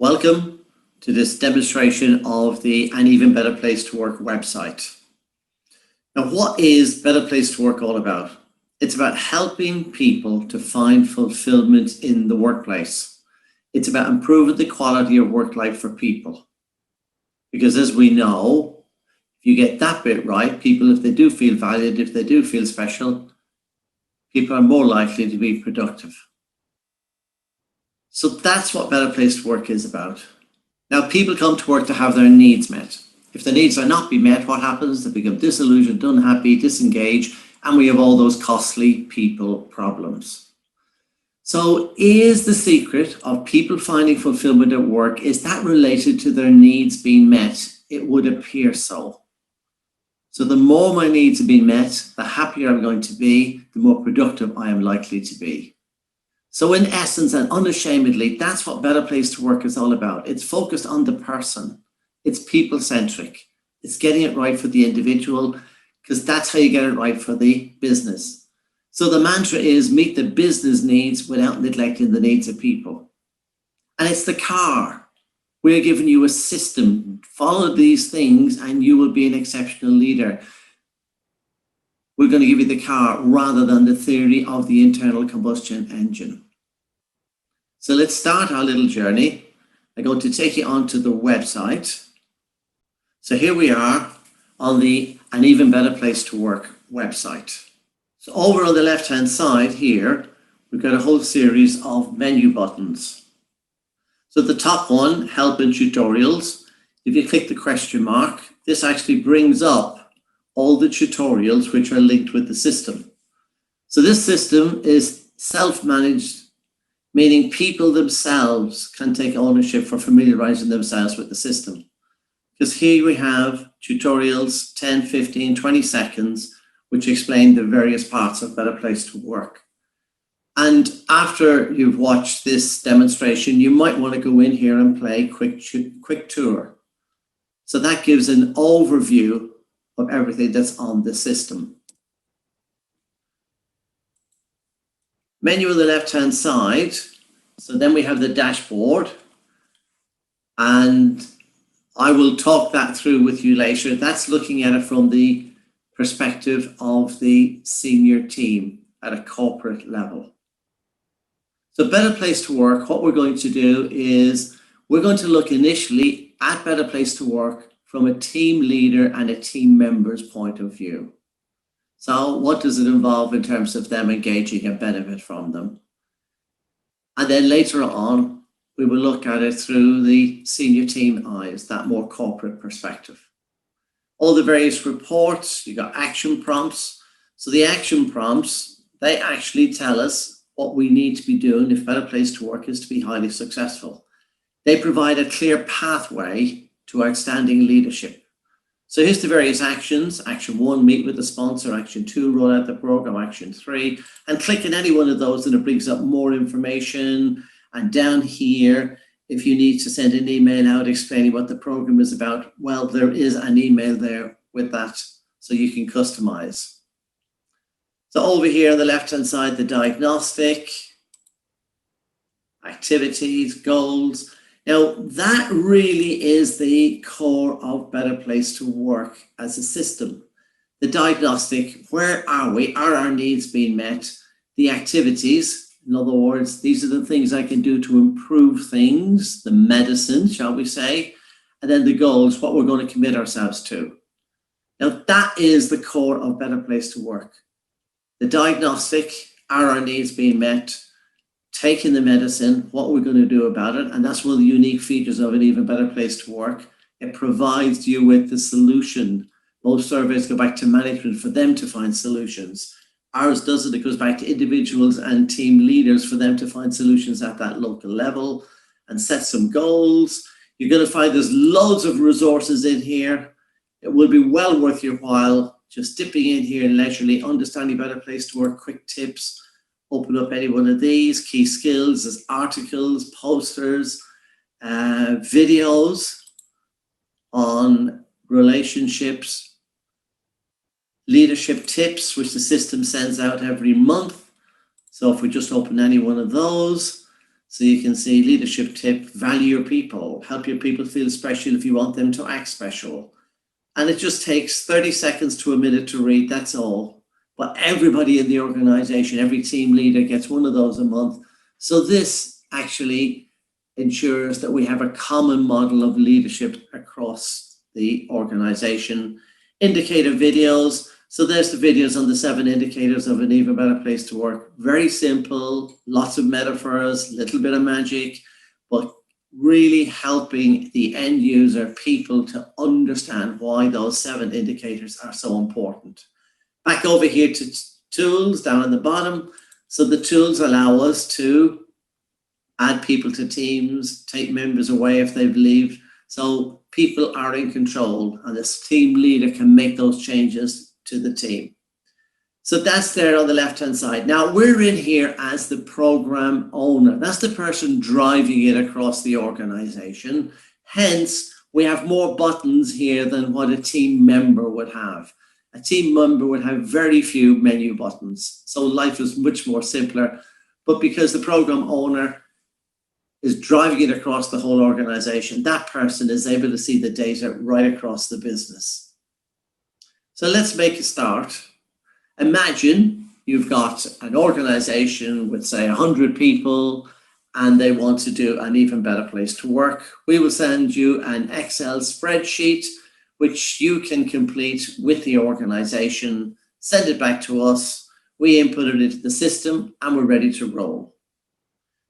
Welcome to this demonstration of the An Even Better Place to Work website. Now, what is Better Place to Work all about? It's about helping people to find fulfillment in the workplace. It's about improving the quality of work life for people. Because as we know, if you get that bit right, people, if they do feel valued, if they do feel special, people are more likely to be productive. So that's what Better Place to Work is about. Now, people come to work to have their needs met. If the needs are not being met, what happens? They become disillusioned, unhappy, disengaged, and we have all those costly people problems. So is the secret of people finding fulfillment at work, is that related to their needs being met? It would appear so. So the more my needs are being met, the happier I'm going to be, the more productive I am likely to be. So in essence and unashamedly, that's what Better Place to Work is all about. It's focused on the person. It's people-centric. It's getting it right for the individual, because that's how you get it right for the business. So the mantra is meet the business needs without neglecting the needs of people. And it's the car. We're giving you a system. Follow these things and you will be an exceptional leader. We're going to give you the car rather than the theory of the internal combustion engine. So let's start our little journey. I'm going to take you onto the website. So here we are on the An Even Better Place to Work website. So over on the left-hand side here, we've got a whole series of menu buttons. So the top one, Help and Tutorials. If you click the question mark, this actually brings up all the tutorials which are linked with the system. So this system is self-managed, meaning people themselves can take ownership for familiarizing themselves with the system. Because here we have tutorials, 10, 15, 20 seconds, which explain the various parts of Better Place to Work. And after you've watched this demonstration, you might want to go in here and play quick tour. So that gives an overview of everything that's on the system. Menu on the left-hand side. So then we have the dashboard, and I will talk that through with you later. That's looking at it from the perspective of the senior team at a corporate level. So Better Place to Work, what we're going to do is we're going to look initially at Better Place to Work from a team leader and a team member's point of view. So what does it involve in terms of them engaging and benefit from them? And then later on, we will look at it through the senior team eyes, that more corporate perspective. All the various reports, you got action prompts. So the action prompts, they actually tell us what we need to be doing if Better Place to Work is to be highly successful. They provide a clear pathway to outstanding leadership. So here's the various actions. Action 1, meet with the sponsor. Action 2, roll out the program. Action 3, and click on any one of those and it brings up more information. And down here, if you need to send an email out explaining what the program is about, well, there is an email there with that, so you can customize. So over here on the left-hand side, the diagnostic, activities, goals. Now, that really is the core of Better Place to Work as a system. The diagnostic, where are we? Are our needs being met? The activities, in other words, these are the things I can do to improve things, the medicine, shall we say, and then the goals, what we're going to commit ourselves to. Now, that is the core of Better Place to Work. The diagnostic, are our needs being met? Taking the medicine, what we're going to do about it. And that's one of the unique features of An Even Better Place to Work. It provides you with the solution. Most surveys go back to management for them to find solutions. Ours doesn't. It goes back to individuals and team leaders for them to find solutions at that local level and set some goals. You're going to find there's loads of resources in here. It will be well worth your while just dipping in here and leisurely understanding Better Place to Work, quick tips. Open up any one of these key skills as articles, posters, videos on relationships, leadership tips, which the system sends out every month. So if we just open any one of those, So you can see leadership tip, value your people, help your people feel special if you want them to act special. And it just takes 30 seconds to a minute to read, that's all. But everybody in the organization, every team leader gets one of those a month. So this actually ensures that we have a common model of leadership across the organization. Indicator videos. So there's the videos on the 7 indicators of an even better place to work. Very simple, lots of metaphors, little bit of magic, but really helping the end user people to understand why those 7 indicators are so important. Back over here to tools down at the bottom. So the tools allow us to add people to teams, take members away if they've leave. So people are in control and this team leader can make those changes to the team. So that's there on the left-hand side. Now we're in here as the program owner. That's the person driving it across the organization. Hence, we have more buttons here than what a team member would have. A team member would have very few menu buttons. So life is much more simpler. But because the program owner is driving it across the whole organization, that person is able to see the data right across the business. So let's make a start. Imagine you've got an organization with, say, 100 people and they want to do an even better place to work. We will send you an Excel spreadsheet, which you can complete with the organization, send it back to us. We input it into the system and we're ready to roll.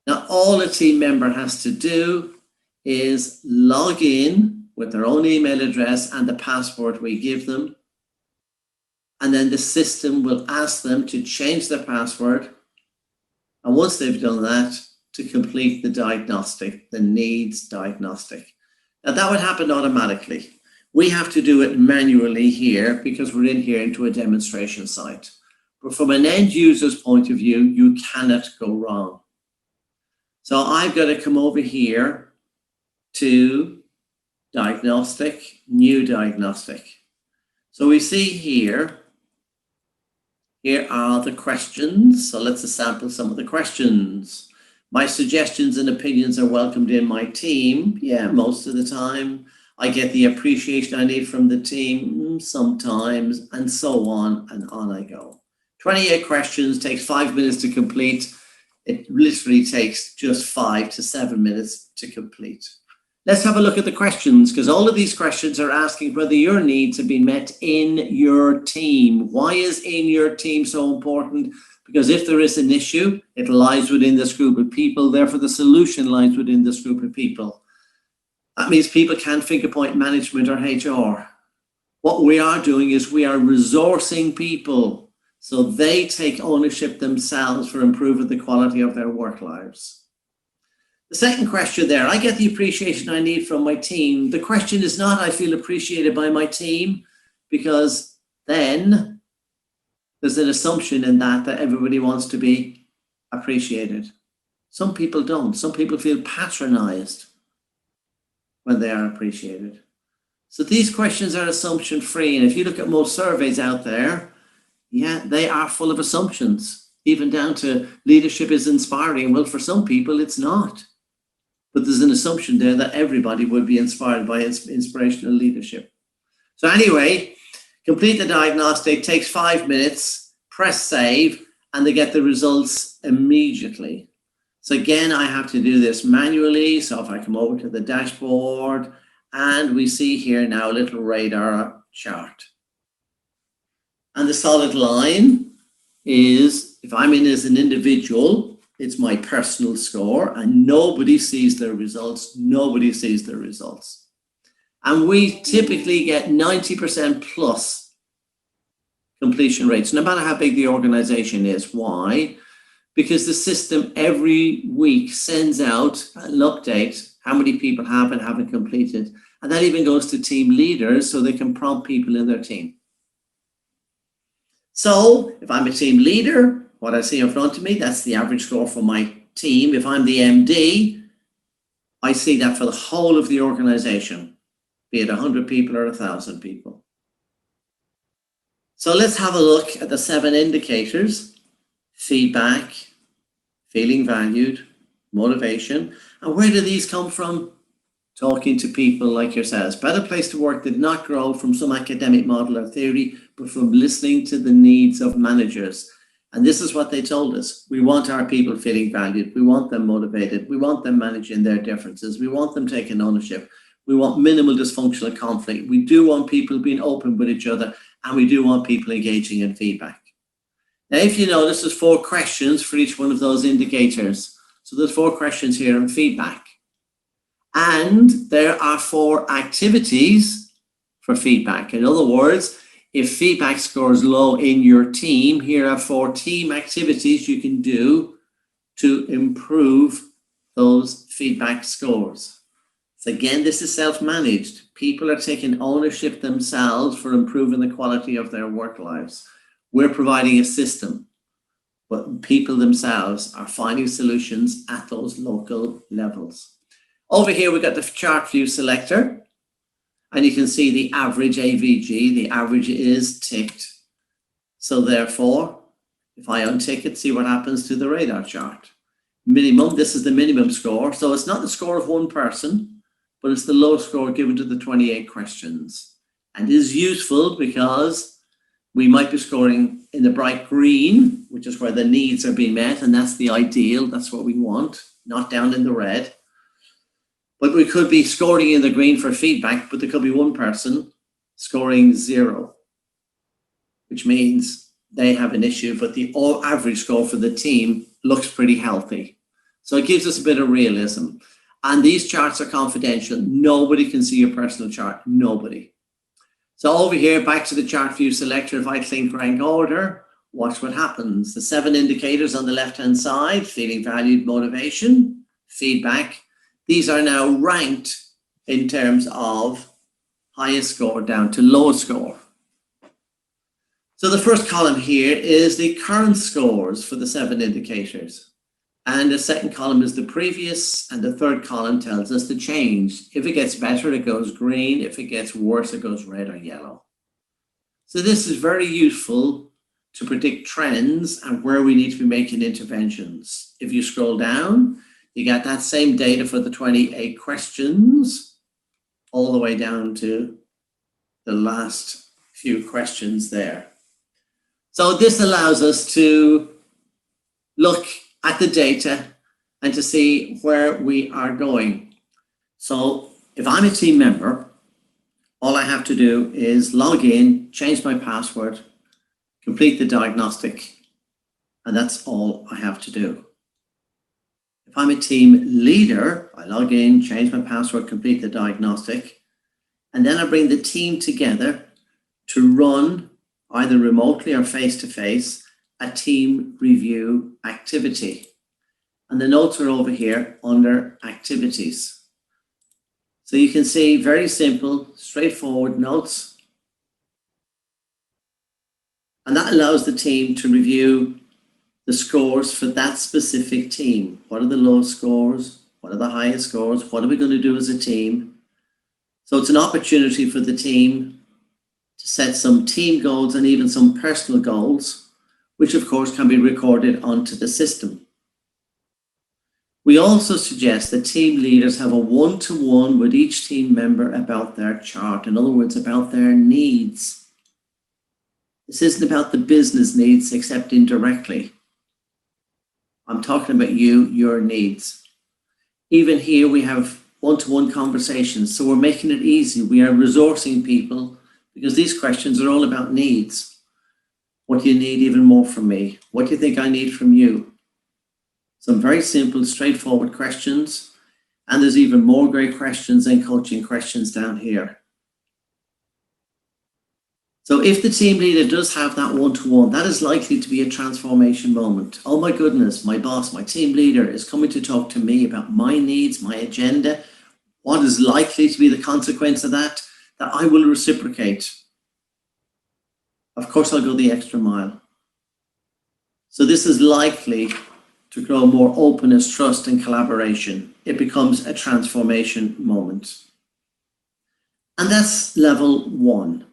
Now, all a team member has to do is log in with their own email address and the password we give them. And then the system will ask them to change their password. And once they've done that, to complete the diagnostic, the needs diagnostic. Now that would happen automatically. We have to do it manually here because we're in here into a demonstration site. But from an end user's point of view, you cannot go wrong. So I've got to come over here to diagnostic, new diagnostic. So we see here are the questions. So let's sample some of the questions. My suggestions and opinions are welcomed in my team. Yeah, most of the time. I get the appreciation I need from the team sometimes, and so on and on I go. 28 questions, takes 5 minutes to complete. It literally takes just 5 to 7 minutes to complete. Let's have a look at the questions, because all of these questions are asking whether your needs have been met in your team. Why is in your team so important? Because if there is an issue, it lies within this group of people. Therefore, the solution lies within this group of people. That means people can't finger point management or HR. What we are doing is we are resourcing people so they take ownership themselves for improving the quality of their work lives. The second question there, I get the appreciation I need from my team. The question is not, I feel appreciated by my team, because then there's an assumption in that everybody wants to be appreciated. Some people don't. Some people feel patronized when they are appreciated. So these questions are assumption free. And if you look at most surveys out there, yeah, they are full of assumptions, even down to leadership is inspiring. Well, for some people, it's not. But there's an assumption there that everybody would be inspired by inspirational leadership. So anyway, complete the diagnostic, takes 5 minutes, press save, and they get the results immediately. So again, I have to do this manually. So if I come over to the dashboard, and we see here now a little radar chart. And the solid line is, if I'm in as an individual, it's my personal score, and nobody sees their results. Nobody sees their results. And we typically get 90% plus completion rates, no matter how big the organization is. Why? Because the system every week sends out an update, how many people have and haven't completed. And that even goes to team leaders so they can prompt people in their team. So if I'm a team leader, what I see in front of me, that's the average score for my team. If I'm the MD, I see that for the whole of the organization, be it 100 people or 1,000 people. So let's have a look at the 7 indicators: feedback, feeling valued, motivation. And where do these come from? Talking to people like yourselves. Better Place to Work did not grow from some academic model or theory, but from listening to the needs of managers. And this is what they told us. We want our people feeling valued. We want them motivated. We want them managing their differences. We want them taking ownership. We want minimal dysfunctional conflict. We do want people being open with each other, and we do want people engaging in feedback. Now, if you notice, there's 4 questions for each one of those indicators. So there's 4 questions here on feedback. And there are 4 activities for feedback. In other words, if feedback scores low in your team, here are 4 team activities you can do to improve those feedback scores. So again, this is self-managed. People are taking ownership themselves for improving the quality of their work lives. We're providing a system, but people themselves are finding solutions at those local levels. Over here, we've got the chart view selector, and you can see the average AVG. The average is ticked. So therefore, if I untick it, see what happens to the radar chart. Minimum, this is the minimum score. So it's not the score of one person, but it's the low score given to the 28 questions. And it is useful because we might be scoring in the bright green, which is where the needs are being met, and that's the ideal. That's what we want, not down in the red. But we could be scoring in the green for feedback, but there could be one person scoring 0, which means they have an issue, but the average score for the team looks pretty healthy. So it gives us a bit of realism. And these charts are confidential. Nobody can see your personal chart, nobody. So over here, back to the chart view selector, if I think rank order, watch what happens. The 7 indicators on the left-hand side, feeling valued, motivation, feedback. These are now ranked in terms of highest score down to lowest score. So the first column here is the current scores for the 7 indicators. And the second column is the previous, and the third column tells us the change. If it gets better, it goes green. If it gets worse, it goes red or yellow. So this is very useful to predict trends and where we need to be making interventions. If you scroll down, you got that same data for the 28 questions, all the way down to the last few questions there. So this allows us to look at the data and to see where we are going. So if I'm a team member, all I have to do is log in, change my password, complete the diagnostic, and that's all I have to do. If I'm a team leader, I log in, change my password, complete the diagnostic, and then I bring the team together to run either remotely or face-to-face a team review activity. And the notes are over here under activities. So you can see very simple, straightforward notes. And that allows the team to review the scores for that specific team. What are the low scores? What are the highest scores? What are we going to do as a team? So it's an opportunity for the team to set some team goals and even some personal goals, which of course can be recorded onto the system. We also suggest that team leaders have a one-to-one with each team member about their chart. In other words, about their needs. This isn't about the business needs, except indirectly. I'm talking about your needs. Even here, we have one-to-one conversations. So we're making it easy. We are resourcing people because these questions are all about needs. What do you need even more from me? What do you think I need from you? Some very simple, straightforward questions. And there's even more great questions and coaching questions down here. So if the team leader does have that one-to-one, that is likely to be a transformation moment. Oh my goodness, my boss, my team leader is coming to talk to me about my needs, my agenda. What is likely to be the consequence of that? That I will reciprocate. Of course, I'll go the extra mile. So this is likely to grow more openness, trust, and collaboration. It becomes a transformation moment. And that's level 1.